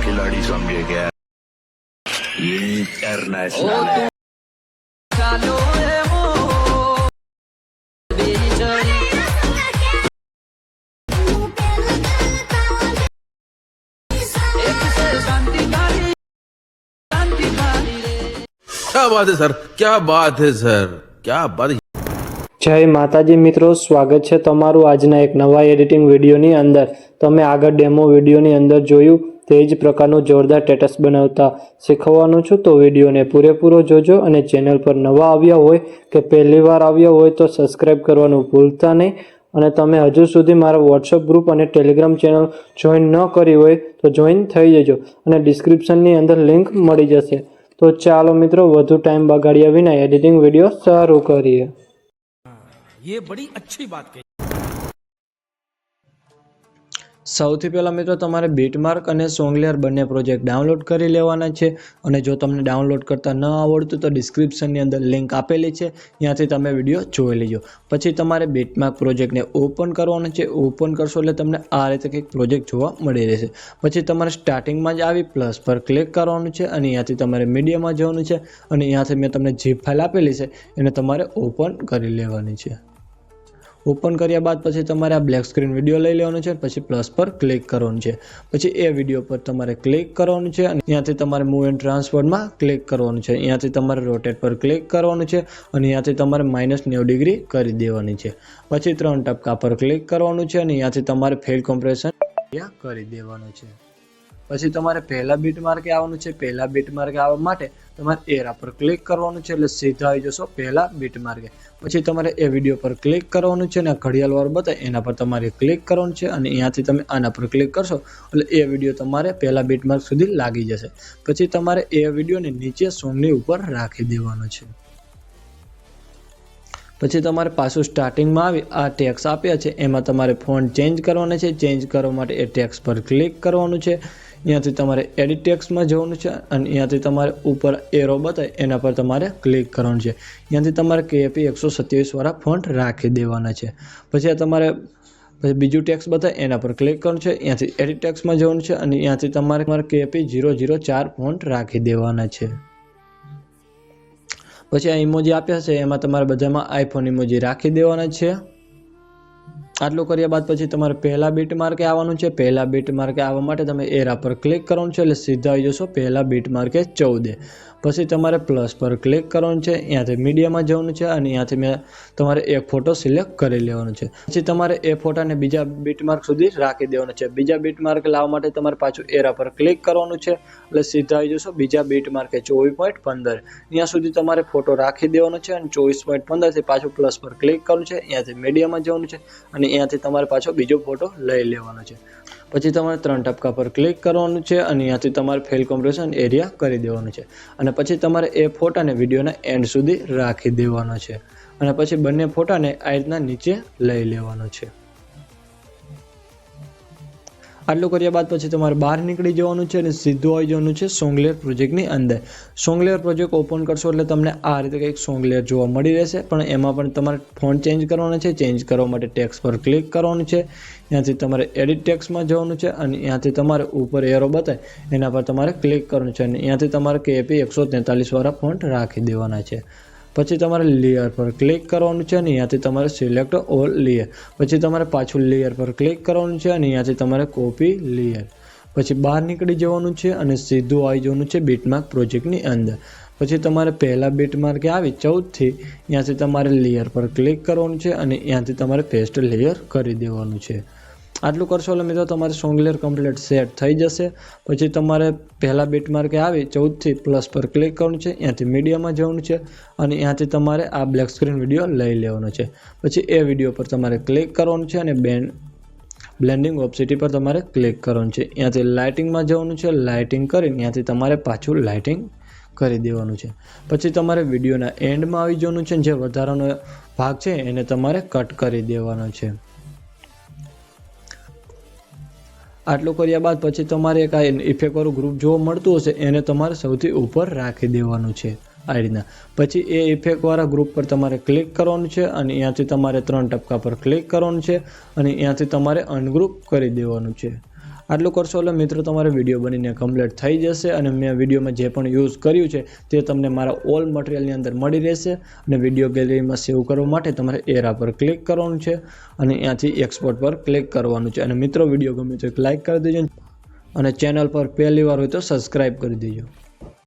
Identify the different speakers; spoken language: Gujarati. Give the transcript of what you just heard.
Speaker 1: खिलाड़ी समझे क्या इंटरनेशनल है।
Speaker 2: क्या बात है सर, क्या बात है सर, क्या बात है।
Speaker 3: જય માતાજી મિત્રો, સ્વાગત છે તમારું આજના એક નવા એડિટિંગ વિડીયોની અંદર। તમે આગળ ડેમો વિડીયોની અંદર જોયું તે જ પ્રકારનું જોરદાર સ્ટેટસ બનાવતા શીખવવાનું છું, તો વિડીયોને પૂરેપૂરો જોજો અને ચેનલ પર નવા આવ્યા હોય કે પહેલી વાર આવ્યા હોય તો સબસ્ક્રાઈબ કરવાનું ભૂલતા નહીં। અને તમે હજુ સુધી મારા વોટ્સઅપ ગ્રુપ અને ટેલિગ્રામ ચેનલ જોઈન ન કરી હોય તો જોઈન થઈ જજો અને ડિસ્ક્રિપ્શનની અંદર લિંક મળી જશે। તો ચાલો મિત્રો, વધુ ટાઈમ બગાડ્યા વિના એડિટિંગ વિડીયો શરૂ કરીએ।
Speaker 4: ये बड़ी अच्छी बात कही।
Speaker 3: સૌથી પહેલા મિત્રો તમારે બીટમાર્ક અને સોંગલેયર બંને પ્રોજેક્ટ ડાઉનલોડ કરી લેવાના છે। અને જો તમને ડાઉનલોડ કરતા ન આવડતું તો ડિસ્ક્રિપ્શનની અંદર લિંક આપેલી છે, ત્યાંથી તમે વિડીયો જોઈ લેજો। પછી તમારે બીટમાર્ક પ્રોજેક્ટને ઓપન કરવાનો છે। ઓપન કરશો એટલે તમને આ રીતે કંઈક પ્રોજેક્ટ જોવા મળી રહેશે। પછી તમારે સ્ટાર્ટિંગમાં જ આવી પ્લસ પર ક્લિક કરવાનું છે અને ત્યાંથી તમારે મીડિયામાં જવાનું છે અને ત્યાંથી મેં તમને ઝીપ ફાઇલ આપેલી છે એને તમારે ઓપન કરી લેવાની છે। ઓપન કર્યા બાદ પછી તમારે આ બ્લેક સ્ક્રીન વિડીયો લઈ લેવાનો છે, પછી પ્લસ પર ક્લિક કરવાનું છે। પછી એ વિડીયો પર તમારે ક્લિક કરવાનું છે અને ત્યાંથી તમારે મૂવ એન્ડ ટ્રાન્સફોર્મમાં ક્લિક કરવાનું છે। ત્યાંથી તમારે રોટેટ પર ક્લિક કરવાનું છે અને ત્યાંથી તમારે -90 ડિગ્રી કરી દેવાની છે। પછી 3 ટપકા પર ક્લિક કરવાનું છે અને ત્યાંથી તમારે ફેડ કોમ્પ્રેશન કરી દેવાનું છે। પછી તમારે પહેલા બીટ માર્કે આવવાનું છે। પહેલા બીટ માર્કે આવવા માટે તમારે એરા પર ક્લિક કરવાનું છે એટલે સીધા આવી જશો પહેલા બીટ માર્કે। પછી તમારે એ વિડીયો પર ક્લિક કરવાનું છે અને ઘડિયાળ વાળું બતાવે એના પર તમારે ક્લિક કરવાનું છે અને ત્યાંથી તમે આના પર ક્લિક કરશો એટલે એ વિડીયો તમારે પહેલા બીટ માર્ક સુધી લાગી જશે। પછી તમારે એ વિડીયોને નીચે સોંગની ઉપર રાખી દેવાનો છે। પછી તમારે પાછું સ્ટાર્ટિંગમાં આવી આ ટેક્સ આપ્યા છે એમાં તમારે ફોન્ટ ચેન્જ કરવાના છે। ચેન્જ કરવા માટે એ ટેક્સ પર ક્લિક કરવાનું છે। ત્યાંથી તમારે એડિટ ટેક્સમાં જવાનું છે અને ત્યાંથી તમારે ઉપર એરો બતાવે એના પર તમારે ક્લિક કરવાનું છે। ત્યાંથી તમારે KP 127 વાળા ફોન્ટ રાખી દેવાના છે। પછી આ તમારે બીજું ટેક્સ બતાવે એના પર ક્લિક કરવાનું છે। ત્યાંથી એડિટ ટેક્સમાં જવાનું છે અને ત્યાંથી તમારે KP 004 ફોન્ટ રાખી દેવાના છે। પછી આ ઇમોજી આપ્યા છે એમાં તમારે બધામાં આઈફોન ઇમોજી રાખી દેવાના છે। આટલું કર્યા બાદ પછી તમારે પહેલા બીટ માર્કે આવવાનું છે। પહેલા બીટ માર્કે આવવા માટે તમે એરા પર ક્લિક કરવાનું છે એટલે સીધા આવી જશો પહેલા બીટ માર્કે 14। પછી તમારે પ્લસ પર ક્લિક કરવાનું છે। ત્યાંથી મીડિયામાં જવાનું છે અને ત્યાંથી મેં તમારે એક ફોટો સિલેક્ટ કરી લેવાનો છે। પછી તમારે એ ફોટાને બીજા બીટ માર્ક સુધી રાખી દેવાનો છે। બીજા બીટ માર્કે લાવવા માટે તમારે પાછું એરા પર ક્લિક કરવાનું છે એટલે સીધા આવી જશો બીજા બીટ માર્કે 24.15 ત્યાં સુધી તમારે ફોટો રાખી દેવાનો છે અને 24.15 થી પાછું પ્લસ પર ક્લિક કરવાનું છે। ત્યાંથી મીડિયામાં જવાનું છે અને ત્યાંથી તમારે પાછો બીજો ફોટો લઈ લેવાનો છે। પછી તમારે 3 ટપકા પર ક્લિક કરવાનું છે અને ત્યાંથી તમારે ફેલ કોમ્પ્રેશન એરિયા કરી દેવાનું છે અને પછી તમારે એ ફોટાને વિડીયોના એન્ડ સુધી રાખી દેવાનો છે અને પછી બંને ફોટાને આ રીતના નીચે લઈ લેવાનો છે। આટલું કર્યા બાદ પછી તમારે બહાર નીકળી જવાનું છે અને સીધું આવી જવાનું છે સોંગલેયર પ્રોજેક્ટની અંદર। સોંગલેયર પ્રોજેક્ટ ઓપન કરશો એટલે તમને આ રીતે કંઈક સોંગલેયર જોવા મળી રહેશે, પણ એમાં પણ તમારે ફોન્ટ ચેન્જ કરવાનો છે। ચેન્જ કરવા માટે ટેક્સ પર ક્લિક કરવાનું છે। ત્યાંથી તમારે એડિટ ટેક્સમાં જવાનું છે અને ત્યાંથી તમારે ઉપર એરો બતાવે એના પર તમારે ક્લિક કરવાનું છે અને ત્યાંથી તમારે KP 143 વાળા ફોન્ટ રાખી દેવાના છે। પછી તમારે લેયર પર ક્લિક કરવાનું છે અને ત્યાંથી તમારે સિલેક્ટ ઓલ લેયર। પછી તમારે પાછું લેયર પર ક્લિક કરવાનું છે અને ત્યાંથી તમારે કોપી લેયર। પછી બહાર નીકળી જવાનું છે અને સીધું આવી જવાનું છે બીટમાર્ક પ્રોજેક્ટની અંદર। પછી તમારે પહેલા બીટમાર્કે આવી 14 થી ત્યાંથી તમારે લેયર પર ક્લિક કરવાનું છે અને ત્યાંથી તમારે પેસ્ટ લેયર કરી દેવાનું છે। આટલું કરશો એટલે મિત્રો તમારે સોંગલેયર કમ્પ્લીટ સેટ થઈ જશે। પછી તમારે પહેલા બીટ માર્કે આવી 14 થી પ્લસ પર ક્લિક કરવાનું છે। ત્યાંથી મીડિયામાં જવાનું છે અને ત્યાંથી તમારે આ બ્લેક સ્ક્રીન વિડીયો લઈ લેવાનો છે। પછી એ વિડીયો પર તમારે ક્લિક કરવાનું છે અને બ્લેન્ડિંગ ઓપ્સિટી પર તમારે ક્લિક કરવાનું છે। ત્યાંથી લાઇટિંગમાં જવાનું છે। લાઇટિંગ કરીને ત્યાંથી તમારે પાછું લાઇટિંગ કરી દેવાનું છે। પછી તમારે વિડીયોના એન્ડમાં આવી જવાનું છે, જે વધારાનો ભાગ છે એને તમારે કટ કરી દેવાનો છે। આટલું કર્યા બાદ પછી તમારે એક આ ઇફેક્ટ વાળું ગ્રુપ જોવા મળતું હશે એને તમારે સૌથી ઉપર રાખી દેવાનું છે આ રીતના। પછી એ ઇફેક્ટ વાળા ગ્રુપ પર તમારે ક્લિક કરવાનું છે અને ત્યાંથી તમારે 3 ટપકા પર ક્લિક કરવાનું છે અને ત્યાંથી તમારે અનગ્રુપ કરી દેવાનું છે। આટલું કરશો એટલે મિત્રો તમારે વિડીયો બનીને કમ્પ્લીટ થઈ જશે અને મેં વિડીયોમાં જે પણ યુઝ કર્યું છે તે તમને મારા ઓલ મટીરિયલની અંદર મળી રહેશે અને વિડીયો ગેલેરીમાં સેવ કરવા માટે તમારે એરા પર ક્લિક કરવાનું છે અને ત્યાંથી એક્સપોર્ટ પર ક્લિક કરવાનું છે. અને મિત્રો વિડીયો ગમે તો એક લાઇક કરી દેજો અને ચેનલ પર પહેલી વાર હોય તો સબસ્ક્રાઈબ કરી દેજો.